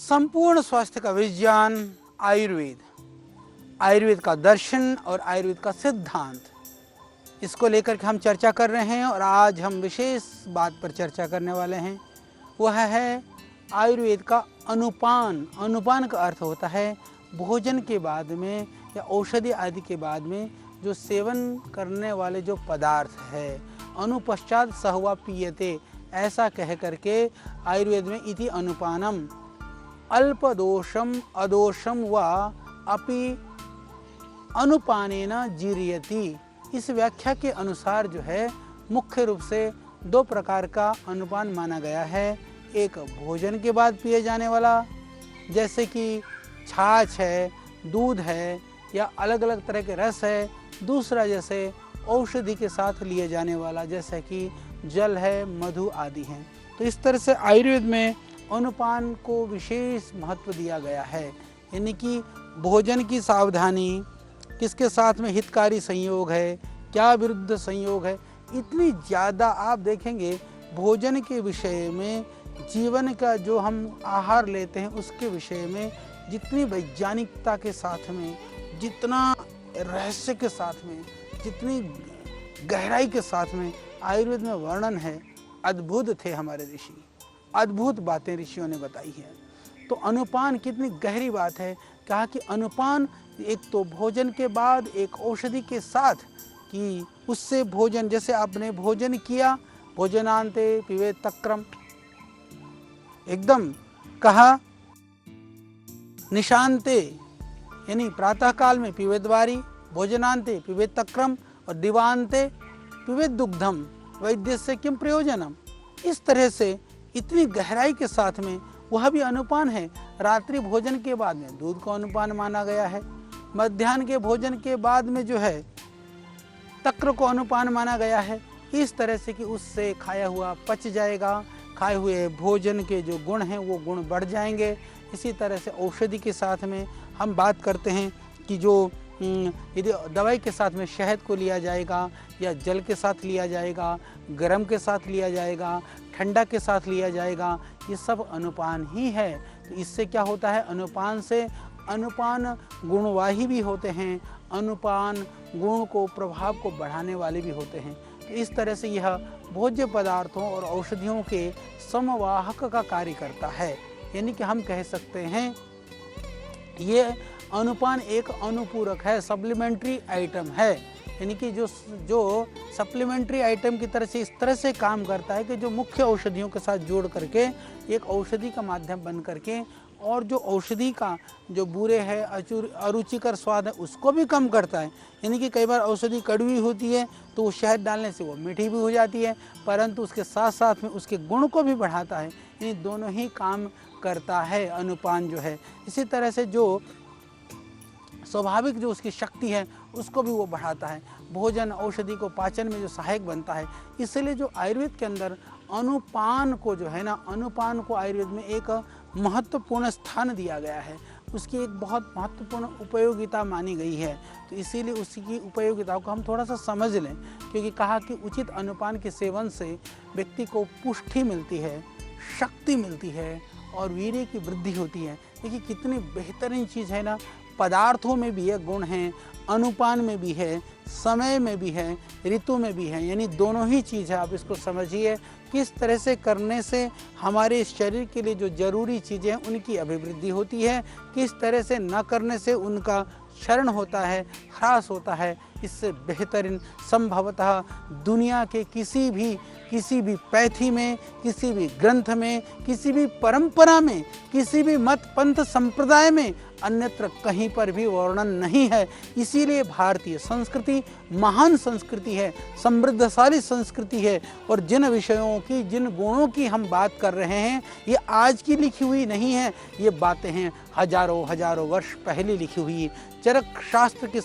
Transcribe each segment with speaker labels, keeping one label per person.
Speaker 1: संपूर्ण स्वास्थ्य का विज्ञान आयुर्वेद, आयुर्वेद का दर्शन और आयुर्वेद का सिद्धांत, इसको लेकर के हम चर्चा कर रहे हैं। और आज हम विशेष बात पर चर्चा करने वाले हैं, वह है आयुर्वेद का अनुपान। अनुपान का अर्थ होता है भोजन के बाद में या औषधि आदि के बाद में जो सेवन करने वाले जो पदार्थ है। अनुपश्चात सहवा पीयते, ऐसा कह करके आयुर्वेद में इति अनुपानम अल्पदोषम अदोषम व अपि अनुपानेन जीर्यति। इस व्याख्या के अनुसार जो है मुख्य रूप से दो प्रकार का अनुपान माना गया है। एक भोजन के बाद पिए जाने वाला, जैसे कि छाछ है, दूध है या अलग अलग तरह के रस है। दूसरा जैसे औषधि के साथ लिए जाने वाला, जैसे कि जल है, मधु आदि हैं। तो इस तरह से आयुर्वेद में अनुपान को विशेष महत्व दिया गया है, यानी कि भोजन की सावधानी, किसके साथ में हितकारी संयोग है, क्या विरुद्ध संयोग है, इतनी ज़्यादा आप देखेंगे भोजन के विषय में, जीवन का जो हम आहार लेते हैं उसके विषय में जितनी वैज्ञानिकता के साथ में, जितना रहस्य के साथ में, जितनी गहराई के साथ में आयुर्वेद में वर्णन है। अद्भुत थे हमारे ऋषि, अद्भुत बातें ऋषियों ने बताई है। तो अनुपान कितनी गहरी बात है। कहा कि अनुपान एक तो भोजन के बाद एक औषधि के साथ, कि उससे भोजन, जैसे आपने भोजन किया, भोजनांते पिबेत तक्रम, एकदम कहा निशांते यानी प्रातः काल में पिबेत वारी, भोजनांते पिबेत तक्रम और दिवांते पिबेत दुग्धम वैद्य से किम प्रयोजनम। इस तरह से इतनी गहराई के साथ में वह भी अनुपान है। रात्रि भोजन के बाद में दूध को अनुपान माना गया है। मध्याह्न के भोजन के बाद में जो है तक्र को अनुपान माना गया है। इस तरह से कि उससे खाया हुआ पच जाएगा, खाए हुए भोजन के जो गुण हैं वो गुण बढ़ जाएंगे। इसी तरह से औषधि के साथ में हम बात करते हैं कि जो यदि दवाई के साथ में शहद को लिया जाएगा या जल के साथ लिया जाएगा, गर्म के साथ लिया जाएगा, ठंडा के साथ लिया जाएगा, ये सब अनुपान ही है। तो इससे क्या होता है, अनुपान से अनुपान गुणवाही भी होते हैं, अनुपान गुण को, प्रभाव को बढ़ाने वाले भी होते हैं। तो इस तरह से यह भोज्य पदार्थों और औषधियों के समवाहक का कार्य करता है। यानी कि हम कह सकते हैं ये अनुपान एक अनुपूरक है, सप्लीमेंट्री आइटम है। यानी कि जो सप्लीमेंट्री आइटम की तरह से इस तरह से काम करता है कि जो मुख्य औषधियों के साथ जोड़ करके एक औषधि का माध्यम बन करके, और जो औषधि का जो बुरे है, अरुचिकर स्वाद है, उसको भी कम करता है। यानी कि कई बार औषधि कड़वी होती है तो वो शहद डालने से वो मीठी भी हो जाती है, परंतु उसके साथ साथ में उसके गुण को भी बढ़ाता है। यानी दोनों ही काम करता है अनुपान जो है। इसी तरह से जो स्वाभाविक जो उसकी शक्ति है उसको भी वो बढ़ाता है। भोजन औषधि को पाचन में जो सहायक बनता है, इसलिए जो आयुर्वेद के अंदर अनुपान को जो है ना, अनुपान को आयुर्वेद में एक महत्वपूर्ण स्थान दिया गया है। उसकी एक बहुत महत्वपूर्ण उपयोगिता मानी गई है। तो इसीलिए उसकी उपयोगिता को हम थोड़ा सा समझ लें, क्योंकि कहा कि उचित अनुपान के सेवन से व्यक्ति को पुष्टि मिलती है, शक्ति मिलती है और वीर्य की वृद्धि होती है। देखिए कितनी बेहतरीन चीज़ है ना। पदार्थों में भी ये गुण हैं, अनुपान में भी है, समय में भी है, ऋतु में भी है। यानी दोनों ही चीज़ है। आप इसको समझिए किस तरह से करने से हमारे शरीर के लिए जो जरूरी चीज़ें हैं उनकी अभिवृद्धि होती है, किस तरह से न करने से उनका क्षरण होता है, ह्रास होता है। इससे बेहतरीन संभवतः दुनिया के किसी भी पैथी में, किसी भी ग्रंथ में, किसी भी परंपरा में, किसी भी मत पंथ संप्रदाय में अन्यत्र कहीं पर भी वर्णन नहीं है। इसीलिए भारतीय संस्कृति महान संस्कृति है, समृद्धशाली संस्कृति है। और जिन विषयों की, जिन गुणों की हम बात कर रहे हैं, ये आज की लिखी हुई नहीं है, ये बातें हैं हजारों वर्ष पहले लिखी हुई। चरक शास्त्र की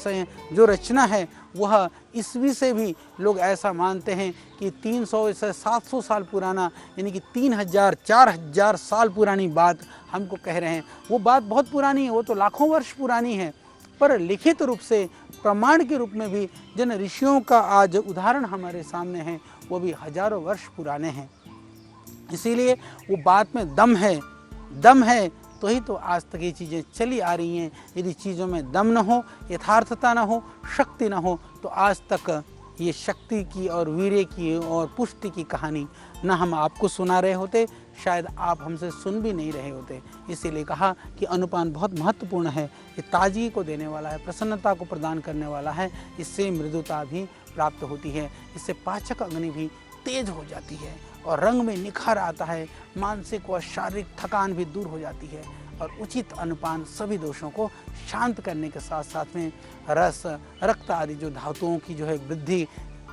Speaker 1: जो रचना है वह ईस्वी से भी लोग ऐसा मानते हैं कि 300 से 700 साल पुराना, यानी कि 3000-4000 साल पुरानी बात हमको कह रहे हैं। वो बात बहुत पुरानी है, वो तो लाखों वर्ष पुरानी है, पर लिखित रूप से प्रमाण के रूप में भी जिन ऋषियों का आज उदाहरण हमारे सामने है वो भी हजारों वर्ष पुराने हैं। इसीलिए वो बात में दम है तो ही तो आज तक ये चीज़ें चली आ रही हैं। यदि चीज़ों में दम न हो, यथार्थता न हो, शक्ति न हो, तो आज तक ये शक्ति की और वीर्य की और पुष्टि की कहानी न हम आपको सुना रहे होते, शायद आप हमसे सुन भी नहीं रहे होते। इसीलिए कहा कि अनुपान बहुत महत्वपूर्ण है। ये ताजगी को देने वाला है, प्रसन्नता को प्रदान करने वाला है। इससे मृदुता भी प्राप्त होती है, इससे पाचक अग्नि भी तेज हो जाती है और रंग में निखार आता है, मानसिक और शारीरिक थकान भी दूर हो जाती है। और उचित अनुपान सभी दोषों को शांत करने के साथ साथ में रस, रक्त आदि जो धातुओं की जो है वृद्धि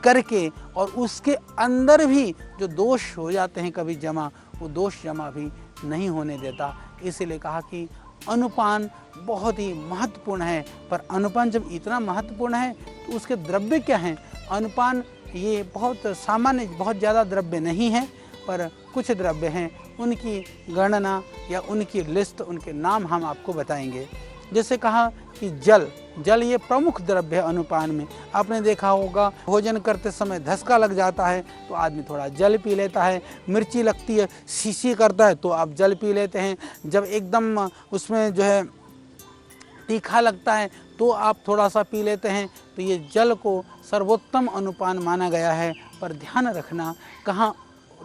Speaker 1: करके, और उसके अंदर भी जो दोष हो जाते हैं कभी जमा, वो दोष जमा भी नहीं होने देता। इसीलिए कहा कि अनुपान बहुत ही महत्वपूर्ण है। पर अनुपान जब इतना महत्वपूर्ण है तो उसके द्रव्य क्या हैं? अनुपान ये बहुत सामान्य, बहुत ज़्यादा द्रव्य नहीं है, पर कुछ द्रव्य हैं, उनकी गणना या उनकी लिस्ट, उनके नाम हम आपको बताएंगे। जैसे कहा कि जल ये प्रमुख द्रव्य है अनुपान में। आपने देखा होगा भोजन करते समय धसका लग जाता है तो आदमी थोड़ा जल पी लेता है, मिर्ची लगती है, शीशी करता है तो आप जल पी लेते हैं, जब एकदम उसमें जो है तीखा लगता है तो आप थोड़ा सा पी लेते हैं। तो ये जल को सर्वोत्तम अनुपान माना गया है। पर ध्यान रखना, कहाँ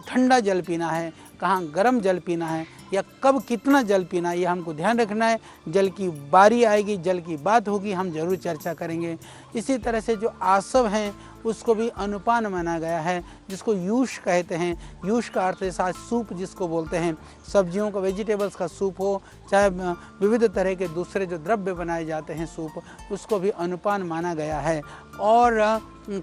Speaker 1: ठंडा जल पीना है, कहाँ गर्म जल पीना है, या कब कितना जल पीना है, ये हमको ध्यान रखना है। जल की बारी आएगी, जल की बात होगी, हम जरूर चर्चा करेंगे। इसी तरह से जो आसव हैं उसको भी अनुपान माना गया है, जिसको यूष कहते हैं। यूष का अर्थ है साथ सूप जिसको बोलते हैं, सब्जियों का, वेजिटेबल्स का सूप हो, चाहे विविध तरह के दूसरे जो द्रव्य बनाए जाते हैं सूप, उसको भी अनुपान माना गया है। और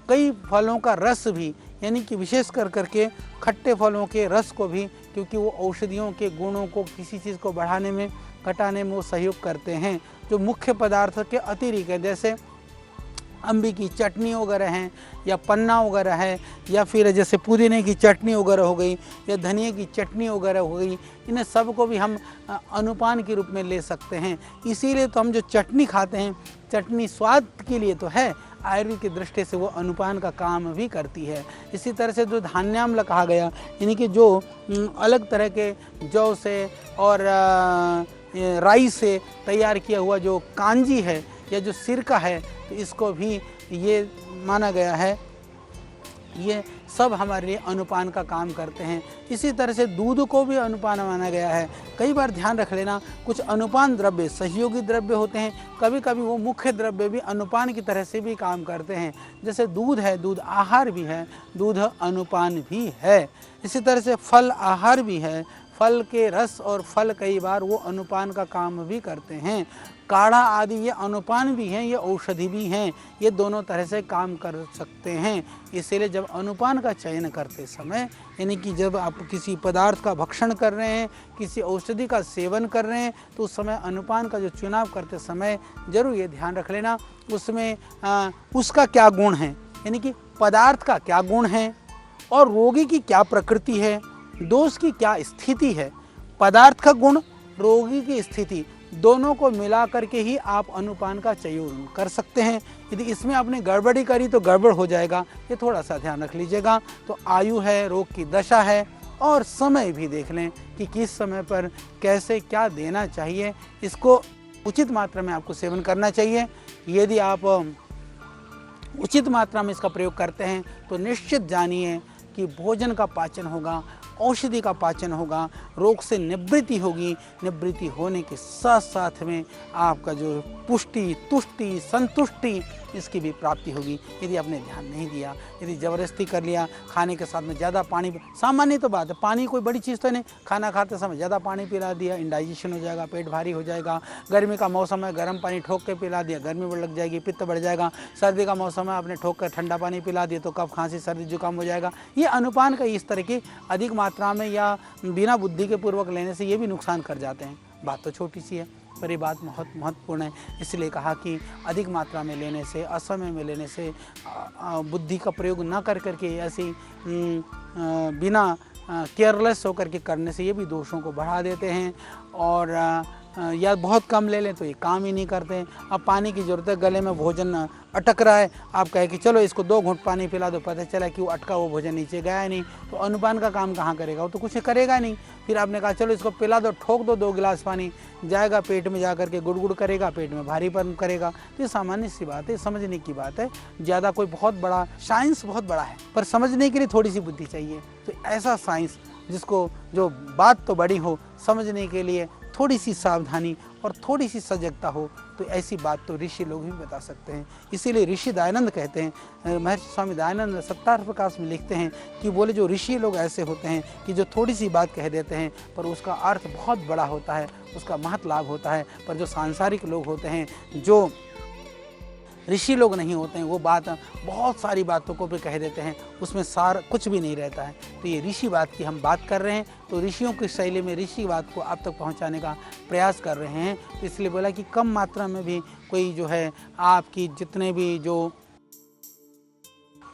Speaker 1: कई फलों का रस भी, यानी कि विशेष करके खट्टे फलों के रस को भी, क्योंकि वो औषधियों के गुणों को, किसी चीज़ को बढ़ाने में, घटाने में वो सहयोग करते हैं। जो मुख्य पदार्थ के अतिरिक्त है, जैसे अम्बी की चटनी वगैरह हैं, या पन्ना वगैरह है, या फिर जैसे पुदीने की चटनी वगैरह हो गई, या धनिया की चटनी वगैरह हो गई, इन्हें सब को भी हम अनुपान के रूप में ले सकते हैं। इसीलिए तो हम जो चटनी खाते हैं, चटनी स्वाद के लिए तो है, आयुर्वेद की दृष्टि से वो अनुपान का काम भी करती है। इसी तरह से जो धान्याम्ल कहा गया, यानी कि जो अलग तरह के जौ से और राई से तैयार किया हुआ जो कांजी है या जो सिरका है, तो इसको भी ये माना गया है, ये सब हमारे लिए अनुपान का काम करते हैं। इसी तरह से दूध को भी अनुपान माना गया है। कई बार ध्यान रख लेना, कुछ अनुपान द्रव्य सहयोगी द्रव्य होते हैं, कभी कभी वो मुख्य द्रव्य भी अनुपान की तरह से भी काम करते हैं। जैसे दूध है, दूध आहार भी है, दूध अनुपान भी है। इसी तरह से फल आहार भी है, फल के रस और फल कई बार वो अनुपान का काम भी करते हैं। काढ़ा आदि ये अनुपान भी हैं, ये औषधि भी हैं, ये दोनों तरह से काम कर सकते हैं। इसीलिए जब अनुपान का चयन करते समय, यानी कि जब आप किसी पदार्थ का भक्षण कर रहे हैं, किसी औषधि का सेवन कर रहे हैं, तो उस समय अनुपान का जो चुनाव करते समय जरूर ये ध्यान रख लेना, उसमें उसका क्या गुण है, यानी कि पदार्थ का क्या गुण है और रोगी की क्या प्रकृति है, दोष की क्या स्थिति है। पदार्थ का गुण, रोगी की स्थिति, दोनों को मिला करके ही आप अनुपान का चयन कर सकते हैं। यदि इसमें आपने गड़बड़ी करी तो गड़बड़ हो जाएगा, ये थोड़ा सा ध्यान रख लीजिएगा। तो आयु है, रोग की दशा है, और समय भी देख लें कि किस समय पर कैसे क्या देना चाहिए। इसको उचित मात्रा में आपको सेवन करना चाहिए। यदि आप उचित मात्रा में इसका प्रयोग करते हैं तो निश्चित जानिए कि भोजन का पाचन होगा, औषधि का पाचन होगा, रोग से निवृत्ति होगी। निवृत्ति होने के साथ साथ में आपका जो पुष्टि, तुष्टि, संतुष्टि, इसकी भी प्राप्ति होगी। यदि आपने ध्यान नहीं दिया, यदि ज़बरदस्ती कर लिया, खाने के साथ में ज़्यादा पानी, सामान्य तो बात है, पानी कोई बड़ी चीज़ तो नहीं, खाना खाते समय ज़्यादा पानी पिला दिया, इंडाइजेशन हो जाएगा, पेट भारी हो जाएगा। गर्मी का मौसम है, गर्म पानी ठोक के पिला दिया, गर्मी बढ़ लग जाएगी, पित्त बढ़ जाएगा। सर्दी का मौसम है, आपने ठोक कर ठंडा पानी पिला दिया तो कफ, खांसी, सर्दी, जुकाम हो जाएगा। ये अनुपान का इस तरह की अधिक मात्रा में या बिना बुद्धि के पूर्वक लेने से ये भी नुकसान कर जाते हैं। बात तो छोटी सी है, पर ये बात बहुत महत्वपूर्ण है। इसलिए कहा कि अधिक मात्रा में लेने से, असमय में लेने से, बुद्धि का प्रयोग न कर करके ऐसी बिना केयरलेस होकर के करने से ये भी दोषों को बढ़ा देते हैं। और या बहुत कम ले लें तो ये काम ही नहीं करते। अब पानी की ज़रूरत है, गले में भोजन अटक रहा है, आप कहे कि चलो इसको 2 घूंट पानी पिला दो, पता चला कि वो अटका वो भोजन नीचे गया ही नहीं, तो अनुपान का काम कहाँ करेगा, वो तो कुछ करेगा नहीं। फिर आपने कहा चलो इसको पिला दो, ठोक दो 2 गिलास पानी, जाएगा पेट में जा करके गुड़गुड़ करेगा, पेट में भारीपन करेगा। तो ये सामान्य सी बात है, समझने की बात है। ज़्यादा कोई बहुत बड़ा साइंस बहुत बड़ा है, पर समझने के लिए थोड़ी सी बुद्धि चाहिए। तो ऐसा साइंस जिसको जो बात तो बड़ी हो, समझने के लिए थोड़ी सी सावधानी और थोड़ी सी सजगता हो, तो ऐसी बात तो ऋषि लोग ही बता सकते हैं। इसीलिए ऋषि दयानंद कहते हैं, महर्षि स्वामी दयानंद सत्तार्थ प्रकाश में लिखते हैं कि बोले जो ऋषि लोग ऐसे होते हैं कि जो थोड़ी सी बात कह देते हैं पर उसका अर्थ बहुत बड़ा होता है, उसका महत लाभ होता है। पर जो सांसारिक लोग होते हैं, जो ऋषि लोग नहीं होते हैं, वो बात बहुत सारी बातों को भी कह देते हैं, उसमें सार कुछ भी नहीं रहता है। तो ये ऋषि बात की हम बात कर रहे हैं, तो ऋषियों की शैली में ऋषि बात को आप तक पहुंचाने का प्रयास कर रहे हैं। तो इसलिए बोला कि कम मात्रा में भी कोई जो है आपकी जितने भी जो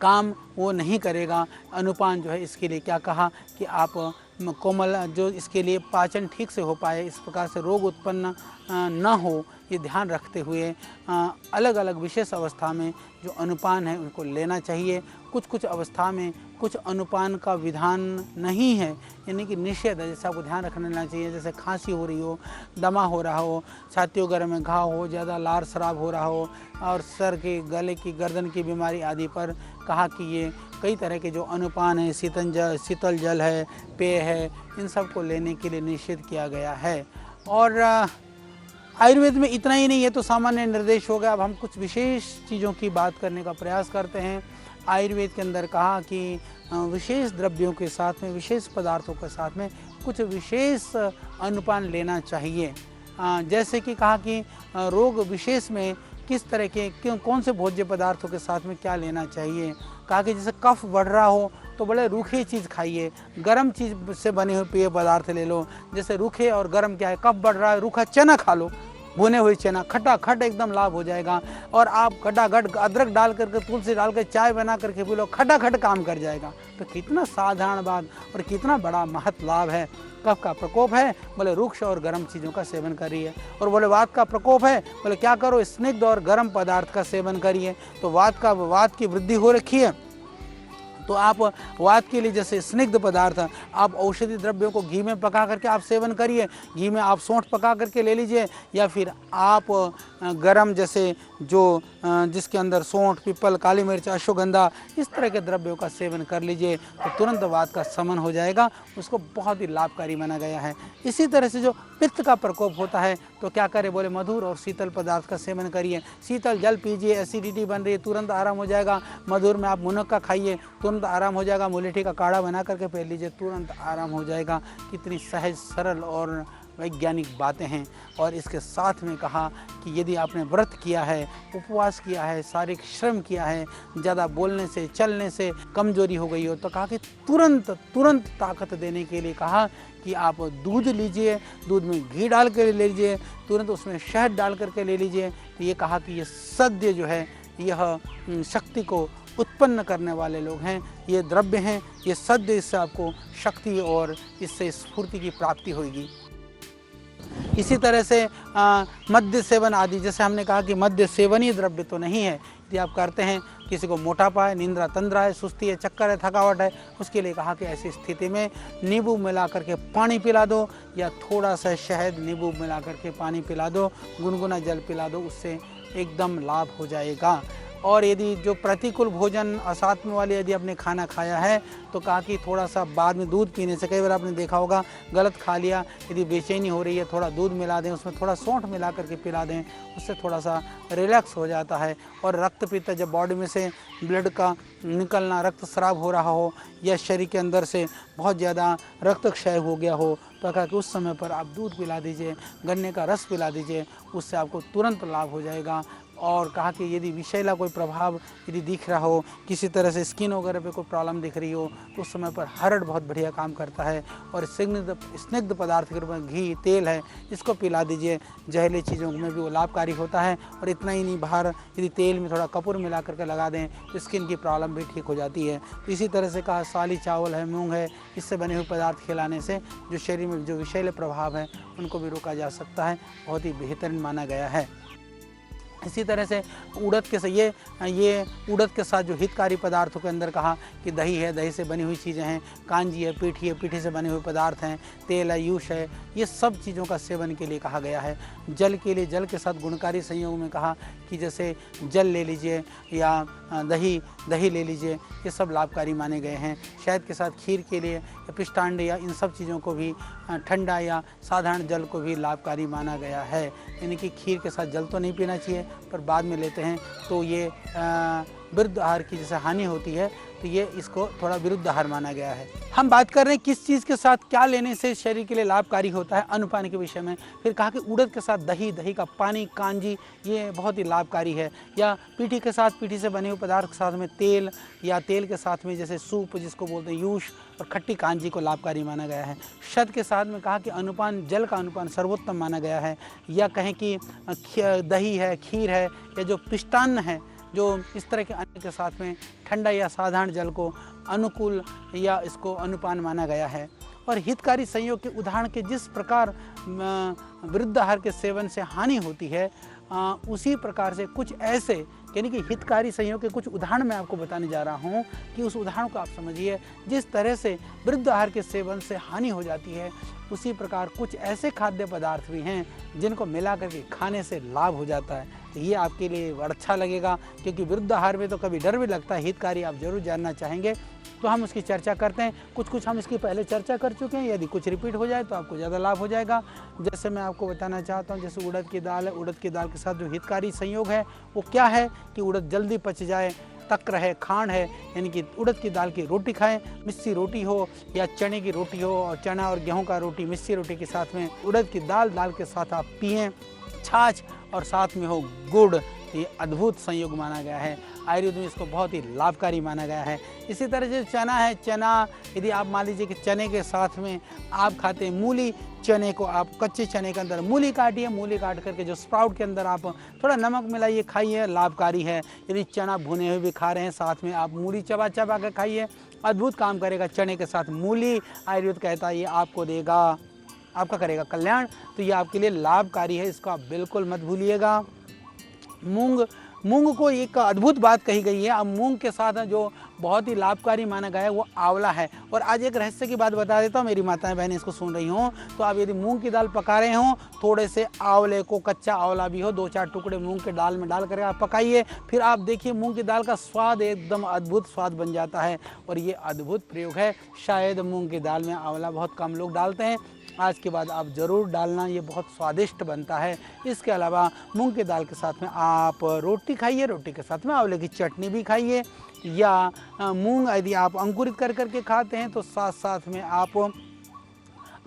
Speaker 1: काम वो नहीं करेगा। अनुपान जो है इसके लिए क्या कहा कि आप कोमल जो इसके लिए पाचन ठीक से हो पाए, इस प्रकार से रोग उत्पन्न न हो, ये ध्यान रखते हुए अलग अलग विशेष अवस्था में जो अनुपान है उनको लेना चाहिए। कुछ कुछ अवस्था में कुछ अनुपान का विधान नहीं है, यानी कि निषेध है, जैसे आपको ध्यान रखना लेना चाहिए। जैसे खांसी हो रही हो, दमा हो रहा हो, छाती वगैरह में घाव हो, ज़्यादा लार शराब हो रहा हो, और सर की, गले की, गर्दन की बीमारी आदि पर कहा कि ये कई तरह के जो अनुपान है, शीतल जल है, पेय है, इन सब को लेने के लिए निषेध किया गया है। और आयुर्वेद में इतना ही नहीं, ये तो सामान्य निर्देश हो गया। अब हम कुछ विशेष चीज़ों की बात करने का प्रयास करते हैं। आयुर्वेद के अंदर कहा कि विशेष द्रव्यों के साथ में, विशेष पदार्थों के साथ में कुछ विशेष अनुपान लेना चाहिए। जैसे कि कहा कि रोग विशेष में किस तरह के कौन से भोज्य पदार्थों के साथ में क्या लेना चाहिए। कहा कि जैसे कफ बढ़ रहा हो तो बड़े रूखे चीज़ खाइए, गर्म चीज़ से बने हुए पेय पदार्थ ले लो। जैसे रूखे और गर्म क्या है, कफ बढ़ रहा है, रूखा चना खा लो, भुने हुए चना, खटाखट एकदम लाभ हो जाएगा। और आप खटाखट अदरक डाल करके, तुलसी डाल कर चाय बना करके पी लो, खटाखट काम कर जाएगा। तो कितना साधारण बात और कितना बड़ा महत लाभ है। कफ का प्रकोप है, बोले रुक्ष और गर्म चीज़ों का सेवन करिए। और बोले वात का प्रकोप है, बोले क्या करो, स्निग्ध और गर्म पदार्थ का सेवन करिए। तो वात की वृद्धि हो रखी है, तो आप वात के लिए जैसे स्निग्ध पदार्थ, आप औषधि द्रव्यों को घी में पका करके आप सेवन करिए। घी में आप सौंठ पका करके ले लीजिए, या फिर आप गरम जैसे जो जिसके अंदर सौंठ, पीपल, काली मिर्च, अश्वगंधा, इस तरह के द्रव्यों का सेवन कर लीजिए, तो तुरंत वात का शमन हो जाएगा। उसको बहुत ही लाभकारी माना गया है। इसी तरह से जो पित्त का प्रकोप होता है तो क्या करें, बोले मधुर और शीतल पदार्थ का सेवन करिए। शीतल जल पीजिए, एसिडिटी बन रही है, तुरंत आराम हो जाएगा। मधुर में आप मुनक्का खाइए, तुरंत आराम हो जाएगा। मुलेठी का काढ़ा बना करके पी लीजिए, तुरंत आराम हो जाएगा। कितनी सहज, सरल और वैज्ञानिक बातें हैं। और इसके साथ में कहा कि यदि आपने व्रत किया है, उपवास किया है, शारीरिक श्रम किया है, ज़्यादा बोलने से, चलने से कमजोरी हो गई हो, तो कहा कि तुरंत ताकत देने के लिए कहा कि आप दूध लीजिए, दूध में घी डाल कर ले लीजिए, तुरंत उसमें शहद डाल करके ले लीजिए। तो ये कहा कि ये सद्य जो है, यह शक्ति को उत्पन्न करने वाले लोग हैं, ये द्रव्य हैं, ये सद्य, इससे आपको शक्ति और इससे स्फूर्ति की प्राप्ति होगी। इसी तरह से मद्य सेवन आदि, जैसे हमने कहा कि मद्य सेवनीय द्रव्य तो नहीं है। यदि आप करते हैं, किसी को मोटापा है, निंद्रा तंद्रा है, सुस्ती है, चक्कर है, थकावट है, उसके लिए कहा कि ऐसी स्थिति में नींबू मिला करके पानी पिला दो, या थोड़ा सा शहद नींबू मिला करके पानी पिला दो, गुनगुना जल पिला दो, उससे एकदम लाभ हो जाएगा। और यदि जो प्रतिकूल भोजन असात्म वाले यदि आपने खाना खाया है, तो कहा कि थोड़ा सा बाद में दूध पीने से, कई बार आपने देखा होगा गलत खा लिया, यदि बेचैनी हो रही है, थोड़ा दूध मिला दें, उसमें थोड़ा सौंठ मिला करके पिला दें, उससे थोड़ा सा रिलैक्स हो जाता है। और रक्तपित्त, जब बॉडी में से ब्लड का निकलना, रक्तस्राव हो रहा हो, या शरीर के अंदर से बहुत ज़्यादा रक्त क्षय हो गया हो, तो कहा कि उस समय पर आप दूध पिला दीजिए, गन्ने का रस पिला दीजिए, उससे आपको तुरंत लाभ हो जाएगा। और कहा कि यदि विषैला कोई प्रभाव यदि दिख रहा हो, किसी तरह से स्किन वगैरह पे कोई प्रॉब्लम दिख रही हो, तो उस समय पर हरड़ बहुत बढ़िया काम करता है। और स्निग्ध पदार्थ के रूप में घी, तेल है, इसको पिला दीजिए, जहरीली चीज़ों में भी वो लाभकारी होता है। और इतना ही नहीं, बाहर यदि तेल में थोड़ा कपूर मिला करके लगा दें तो स्किन की प्रॉब्लम भी ठीक हो जाती है। तो इसी तरह से कहा साली चावल है, मूंग है, इससे बने हुए पदार्थ खिलाने से जो शरीर में जो विषैले प्रभाव है उनको भी रोका जा सकता है, बहुत ही बेहतरीन माना गया है। इसी तरह से उड़द के से ये उड़द के साथ जो हितकारी पदार्थों के अंदर कहा कि दही है, दही से बनी हुई चीज़ें हैं, कांजी है, पीठी है, पीठी से बने हुए पदार्थ हैं, तेल है, यूश है, ये सब चीज़ों का सेवन के लिए कहा गया है। जल के लिए जल के साथ गुणकारी संयोग में कहा कि जैसे जल ले लीजिए या दही ले लीजिए, ये सब लाभकारी माने गए हैं। शहद के साथ खीर के लिए या पिष्टांड या इन सब चीज़ों को भी, ठंडा या साधारण जल को भी लाभकारी माना गया है। यानी कि खीर के साथ जल तो नहीं पीना चाहिए, पर बाद में लेते हैं तो ये विरुद्ध आहार की जैसे हानि होती है, तो ये इसको थोड़ा विरुद्ध आहार माना गया है। हम बात कर रहे हैं किस चीज़ के साथ क्या लेने से शरीर के लिए लाभकारी होता है, अन्नपान के विषय में। फिर कहा कि उड़द के साथ दही, दही का पानी, कांजी, ये बहुत ही लाभकारी है। या पीठी के साथ, पीठी से बने हुए पदार्थ के साथ में तेल, या तेल के साथ में जैसे सूप जिसको बोलते हैं यूश, और खट्टी कांजी को लाभकारी माना गया है। शहद के साथ में कहा कि अनुपान, जल का अनुपान सर्वोत्तम माना गया है। या कहें कि दही है, खीर है, या जो पिष्टान्न है, जो इस तरह के अन्न के साथ में ठंडा या साधारण जल को अनुकूल या इसको अनुपान माना गया है। और हितकारी संयोग के उदाहरण के जिस प्रकार विरुद्ध आहार के सेवन से हानि होती है, उसी प्रकार से कुछ ऐसे, यानी कि हितकारी संयोग के कुछ उदाहरण मैं आपको बताने जा रहा हूँ कि उस उदाहरण को आप समझिए। जिस तरह से विरुद्ध आहार के सेवन से हानि हो जाती है, उसी प्रकार कुछ ऐसे खाद्य पदार्थ भी हैं जिनको मिला करके खाने से लाभ हो जाता है। तो ये आपके लिए अच्छा लगेगा, क्योंकि विरुद्ध आहार में तो कभी डर भी लगता है, हितकारी आप जरूर जानना चाहेंगे। तो हम उसकी चर्चा करते हैं। कुछ हम इसकी पहले चर्चा कर चुके हैं, यदि कुछ रिपीट हो जाए तो आपको ज़्यादा लाभ हो जाएगा। जैसे मैं आपको बताना चाहता हूँ, जैसे उड़द की दाल है, उड़द की दाल के साथ जो हितकारी संयोग है वो क्या है कि उड़द जल्दी पच जाए, तक्र है, खांड है, यानी कि उड़द की दाल की रोटी खाएं, मिस्सी रोटी हो या चने की रोटी हो, और चना और गेहूं का रोटी, मिस्सी रोटी के साथ में उड़द की दाल के साथ आप पिएं, छाछ और साथ में हो गुड़। ये अद्भुत संयोग माना गया है, आयुर्वेद में इसको बहुत ही लाभकारी माना गया है। इसी तरह से चना है, चना यदि आप मान लीजिए कि चने के साथ में आप खाते हैं मूली, चने को आप कच्चे चने के अंदर मूली काटिए, मूली काट करके जो स्प्राउट के अंदर आप थोड़ा नमक मिलाइए, खाइए, लाभकारी है। यदि चना भुने हुए भी खा रहे हैं, साथ में आप मूली चबा चबा कर खाइए, अद्भुत काम करेगा। चने के साथ मूली, आयुर्वेद कहता है ये आपको देगा, आपका करेगा कल्याण, तो ये आपके लिए लाभकारी है, इसको आप बिल्कुल मत भूलिएगा। मूंग को एक अद्भुत बात कही गई है। अब मूंग के साथ जो बहुत ही लाभकारी माना गया है वो आंवला है। और आज एक रहस्य की बात बता देता हूँ, मेरी माताएं बहनें इसको सुन रही हों तो आप यदि मूंग की दाल पका रहे हों, थोड़े से आंवले को, कच्चा आंवला भी हो, 2-4 टुकड़े मूंग के दाल में डाल कर आप पकाइए, फिर आप देखिए मूंग की दाल का स्वाद एकदम अद्भुत स्वाद बन जाता है। और ये अद्भुत प्रयोग है। शायद मूंग की दाल में आंवला बहुत कम लोग डालते हैं, आज के बाद आप ज़रूर डालना, ये बहुत स्वादिष्ट बनता है। इसके अलावा मूंग की दाल के साथ में आप रोटी खाइए, रोटी के साथ में आंवले की चटनी भी खाइए, या मूंग यदि आप अंकुरित कर करके खाते हैं तो साथ साथ में आप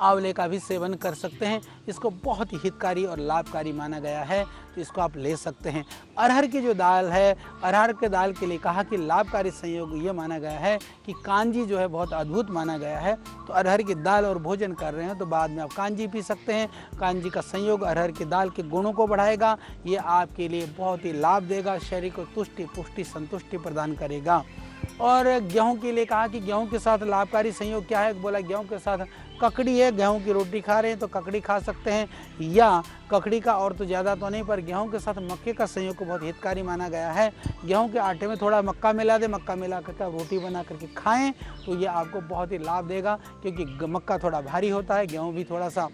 Speaker 1: आंवले का भी सेवन कर सकते हैं। इसको बहुत ही हितकारी और लाभकारी माना गया है, तो इसको आप ले सकते हैं। अरहर की जो दाल है, अरहर के दाल के लिए कहा कि लाभकारी संयोग ये माना गया है कि कांजी जो है बहुत अद्भुत माना गया है। तो अरहर की दाल और भोजन कर रहे हैं तो बाद में आप कांजी पी सकते हैं। कांजी का संयोग अरहर की दाल के गुणों को बढ़ाएगा, ये आपके लिए बहुत ही लाभ देगा, शरीर को तुष्टि, पुष्टि, संतुष्टि प्रदान करेगा। और गेहूं के लिए कहा कि गेहूं के साथ लाभकारी संयोग क्या है, बोला गेहूं के साथ ककड़ी है, गेहूं की रोटी खा रहे हैं तो ककड़ी खा सकते हैं, या ककड़ी का और तो ज़्यादा तो नहीं, पर गेहूं के साथ मक्के का संयोग को बहुत हितकारी माना गया है। गेहूं के आटे में थोड़ा मक्का मिला दे, मक्का मिला करके रोटी बना करके खाएं तो ये आपको बहुत ही लाभ देगा, क्योंकि मक्का थोड़ा भारी होता है, गेहूँ भी थोड़ा सा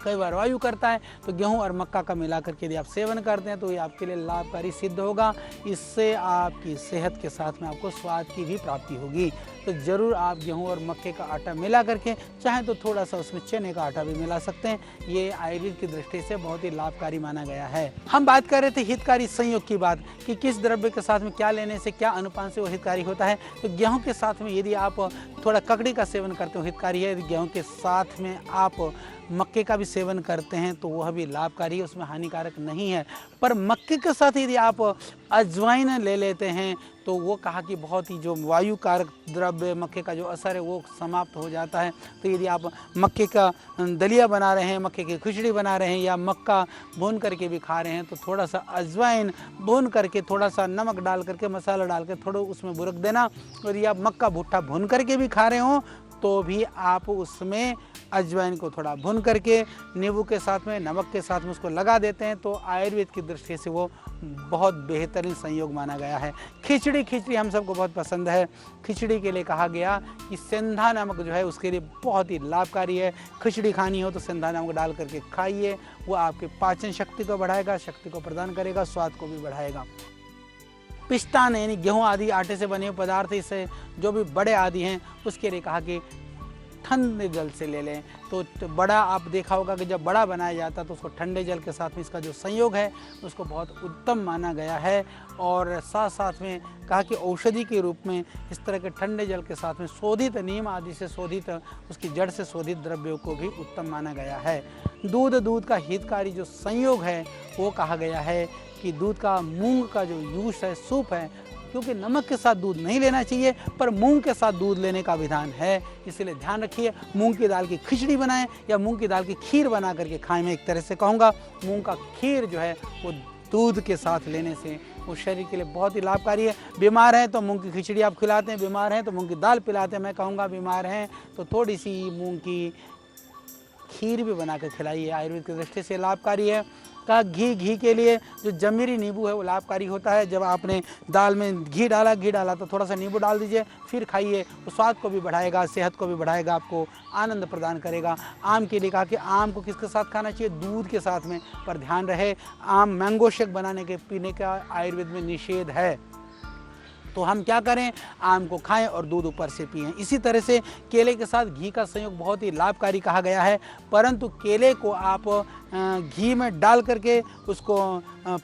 Speaker 1: कई बार वायु करता है। तो गेहूं और मक्का का मिला करके यदि आप सेवन करते हैं तो ये आपके लिए लाभकारी सिद्ध होगा। इससे आपकी सेहत के साथ में आपको स्वाद की भी प्राप्ति होगी। तो ज़रूर आप गेहूं और मक्के का आटा मिला करके, चाहे तो थोड़ा सा उसमें चने का आटा भी मिला सकते हैं। ये आयुर्वेद की दृष्टि से बहुत ही लाभकारी माना गया है। हम बात कर रहे थे हितकारी संयोग की बात, कि किस द्रव्य के साथ में क्या लेने से, क्या अनुपान से वो हितकारी होता है। तो गेहूँ के साथ में यदि आप थोड़ा ककड़ी का सेवन करते हो हितकारी है। यदि गेहूँ के साथ में आप मक्के का भी सेवन करते हैं तो वह भी लाभकारी है, उसमें हानिकारक नहीं है। पर मक्के के साथ यदि आप अजवाइन ले लेते हैं तो वो कहा कि बहुत ही जो वायु कारक द्रव्य मक्के का जो असर है वो समाप्त हो जाता है। तो यदि आप मक्के का दलिया बना रहे हैं, मक्के की खिचड़ी बना रहे हैं या मक्का भून करके भी खा रहे हैं तो थोड़ा सा अजवाइन भून करके, थोड़ा सा नमक डाल करके, मसाला डाल कर थोड़ा उसमें बुरक देना। और या मक्का भुट्टा भून करके भी खा रहे हो तो भी आप उसमें अजवाइन को थोड़ा भून करके नींबू के साथ में, नमक के साथ में उसको लगा देते हैं तो आयुर्वेद की दृष्टि से वो बहुत बेहतरीन संयोग माना गया है। खिचड़ी हम सबको बहुत पसंद है। खिचड़ी के लिए कहा गया कि सेंधा नमक जो है उसके लिए बहुत ही लाभकारी है। खिचड़ी खानी हो तो सेंधा नमक डाल करके खाइए, वो आपके पाचन शक्ति को बढ़ाएगा, शक्ति को प्रदान करेगा, स्वाद को भी बढ़ाएगा। पिस्तान यानी गेहूं आदि आटे से बने हुए पदार्थ, इससे जो भी बड़े आदि हैं उसके लिए कहा कि ठंडे जल से ले लें। तो बड़ा आप देखा होगा कि जब बड़ा बनाया जाता है तो उसको ठंडे जल के साथ में इसका जो संयोग है उसको बहुत उत्तम माना गया है। और साथ साथ में कहा कि औषधि के रूप में इस तरह के ठंडे जल के साथ में शोधित नीम आदि से शोधित, उसकी जड़ से शोधित द्रव्यों को भी उत्तम माना गया है। दूध का हितकारी जो संयोग है वो कहा गया है कि दूध का, मूंग का जो जूस है, सूप है, क्योंकि नमक के साथ दूध नहीं लेना चाहिए पर मूंग के साथ दूध लेने का विधान है, इसलिए ध्यान रखिए। मूंग की दाल की खिचड़ी बनाएं या मूंग की दाल की खीर बना करके खाएं। मैं एक तरह से कहूँगा मूंग का खीर जो है वो दूध के साथ लेने से वो शरीर के लिए बहुत ही लाभकारी है। बीमार हैं तो मूंग की खिचड़ी आप खिलाते हैं, बीमार हैं तो मूंग की दाल पिलाते हैं। मैं कहूँगा बीमार हैं तो थोड़ी सी मूंग की खीर भी बना कर खिलाइए, आयुर्वेद की दृष्टि से लाभकारी है। का घी के लिए जो जमीरी नींबू है वो लाभकारी होता है। जब आपने दाल में घी डाला तो थोड़ा सा नींबू डाल दीजिए, फिर खाइए, तो स्वाद को भी बढ़ाएगा, सेहत को भी बढ़ाएगा, आपको आनंद प्रदान करेगा। आम के लिए कहा कि आम को किसके साथ खाना चाहिए? दूध के साथ में, पर ध्यान रहे आम मैंगो शेक बनाने के पीने का आयुर्वेद में निषेध है। तो हम क्या करें? आम को खाएं और दूध ऊपर से पिएं। इसी तरह से केले के साथ घी का संयोग बहुत ही लाभकारी कहा गया है, परंतु केले को आप घी में डाल करके उसको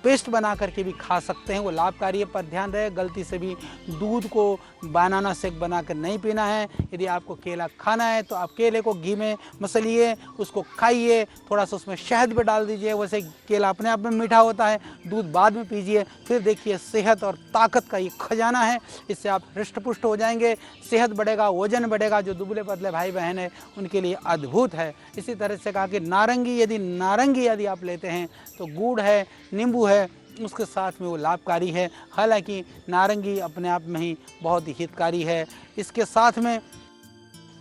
Speaker 1: पेस्ट बना करके भी खा सकते हैं, वो लाभकारी है। पर ध्यान रहे गलती से भी दूध को बनाना शेक बना कर नहीं पीना है। यदि आपको केला खाना है तो आप केले को घी में मसलिए, उसको खाइए, थोड़ा सा उसमें शहद भी डाल दीजिए। वैसे केला अपने आप में मीठा होता है, दूध बाद में पीजिए, फिर देखिए सेहत और ताकत का ये खजाना है। इससे आप हृष्ट पुष्ट हो जाएंगे, सेहत बढ़ेगा, वजन बढ़ेगा। जो दुबले पतले भाई बहन है उनके लिए अद्भुत है। इसी तरह से कहा कि नारंगी यदि आप लेते हैं तो गुड़ है, नींबू है, उसके साथ में वो लाभकारी है। हालांकि नारंगी अपने आप में ही बहुत ही हितकारी है। इसके साथ में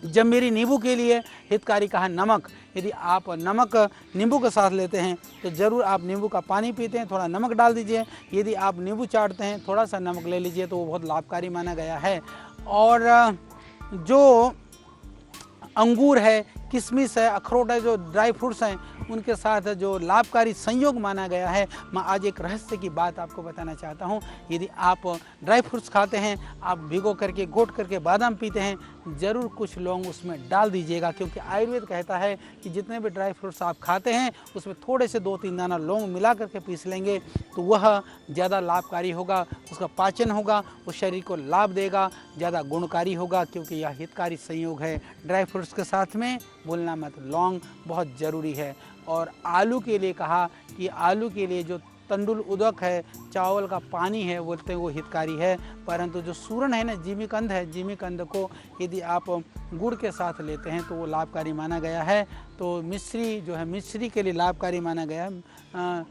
Speaker 1: जमीरी नींबू के लिए हितकारी कहा नमक। यदि आप नमक नींबू के साथ लेते हैं तो ज़रूर आप नींबू का पानी पीते हैं, थोड़ा नमक डाल दीजिए। यदि आप नींबू चाटते हैं थोड़ा सा नमक ले लीजिए, तो वो बहुत लाभकारी माना गया है। और जो अंगूर है, किशमिश है, अखरोट है, जो ड्राई फ्रूट्स हैं, उनके साथ जो लाभकारी संयोग माना गया है। मैं आज एक रहस्य की बात आपको बताना चाहता हूँ। यदि आप ड्राई फ्रूट्स खाते हैं, आप भिगो करके घोट करके बादाम पीते हैं, ज़रूर कुछ लौंग उसमें डाल दीजिएगा, क्योंकि आयुर्वेद कहता है कि जितने भी ड्राई फ्रूट्स आप खाते हैं उसमें थोड़े से 2-3 दाना लौंग मिला करके पीस लेंगे तो वह ज़्यादा लाभकारी होगा, उसका पाचन होगा, उस शरीर को लाभ देगा, ज़्यादा गुणकारी होगा, क्योंकि यह हितकारी संयोग है। ड्राई फ्रूट्स के साथ में भूलना मत, लौंग बहुत ज़रूरी है। और आलू के लिए कहा कि आलू के लिए जो तंडुल उदक है, चावल का पानी है, बोलते हैं वो हितकारी है। परंतु जो सूरन है ना, जिमीकंद है, जिमीकंद को यदि आप गुड़ के साथ लेते हैं तो वो लाभकारी माना गया है। तो मिश्री जो है, मिश्री के लिए लाभकारी माना गया है।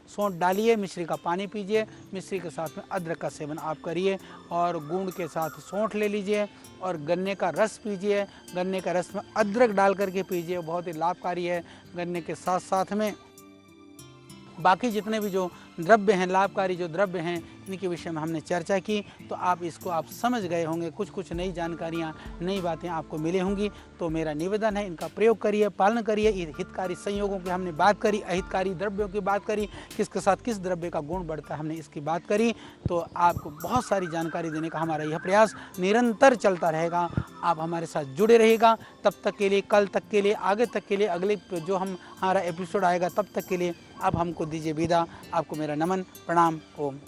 Speaker 1: सौंठ डालिए, मिश्री का पानी पीजिए, मिश्री के साथ में अदरक का सेवन आप करिए, और गुड़ के साथ सौंठ ले लीजिए और गन्ने का रस पीजिए। गन्ने का रस में अदरक डाल करके पीजिए, बहुत ही लाभकारी है। गन्ने के साथ साथ में बाकी जितने भी जो द्रव्य हैं, लाभकारी जो द्रव्य हैं, इनके विषय में हमने चर्चा की। तो आप इसको आप समझ गए होंगे, कुछ नई जानकारियाँ, नई बातें आपको मिली होंगी। तो मेरा निवेदन है, इनका प्रयोग करिए, पालन करिए। हितकारी संयोगों की हमने बात करी, अहितकारी द्रव्यों की बात करी, किसके साथ किस द्रव्य का गुण बढ़ता है, हमने इसकी बात करी। तो आपको बहुत सारी जानकारी देने का हमारा यह प्रयास निरंतर चलता रहेगा। आप हमारे साथ जुड़े रहिएगा। तब तक के लिए, कल तक के लिए, आगे तक के लिए, अगले जो हमारा एपिसोड आएगा तब तक के लिए आप हमको दीजिए विदा। आपको मेरा नमन, प्रणाम, ओम।